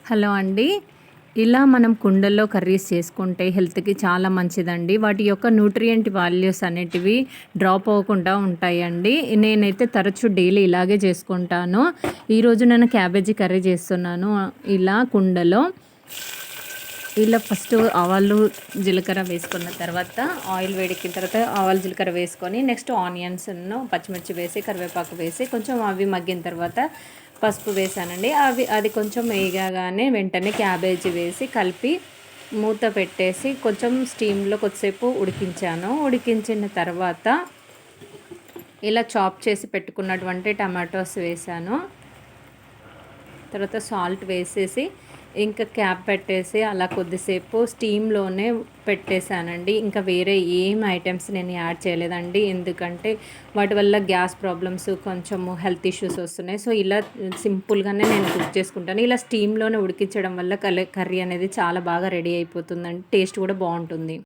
Hello అండి. ఇలా మనం కుండల్లో కర్రీస్ చేసుకుంటే హెల్త్‌కి చాలా మంచిదండి. వాటి యొక్క న్యూట్రియంట్ వాల్యూస్ అనేటివి డ్రాప్ అవ్వకుండా ఉంటాయండి. నేనైతే తరచూ డైలీ ఇలాగే చేసుకుంటాను. ఈరోజు నేను క్యాబేజీ కర్రీ చేస్తున్నాను. ఇలా కుండలో ఫస్ట్ ఆవాలు, జీలకర్ర వేసుకున్న తర్వాత ఆయిల్ వేడెక్కిన తర్వాత ఆవాలు, జీలకర్ర వేసుకొని నెక్స్ట్ ఆనియన్స్‌ను, పచ్చిమిర్చి వేసి, కరివేపాకు వేసి కొంచెం అవి మగ్గిన తర్వాత పసుపు వేసానండి. అది కొంచెం వేగగానే వెంటనే క్యాబేజీ వేసి కలిపి మూత పెట్టేసి కొంచెం స్టీమ్‌లో కొద్దిసేపు ఉడికించాను. ఉడికించిన తర్వాత ఇలా చాప్ చేసి పెట్టుకున్నటువంటి టమాటోస్ వేసాను. తర్వాత సాల్ట్ వేసేసి ఇంకా క్యాప్ పెట్టేసి అలా కొద్దిసేపు స్టీమ్‌లోనే పెట్టేసానండి. ఇంకా వేరే ఏం ఐటెమ్స్ నేను యాడ్ చేయలేదండి. ఎందుకంటే వాటి వల్ల గ్యాస్ ప్రాబ్లమ్స్, కొంచెము హెల్త్ ఇష్యూస్ వస్తున్నాయి. సో, ఇలా సింపుల్‌గానే నేను కుక్ చేసుకుంటాను. ఇలా స్టీమ్‌లోనే ఉడికించడం వల్ల కర్రీ అనేది చాలా బాగా రెడీ అయిపోతుందండి. టేస్ట్ కూడా బావుంటుంది.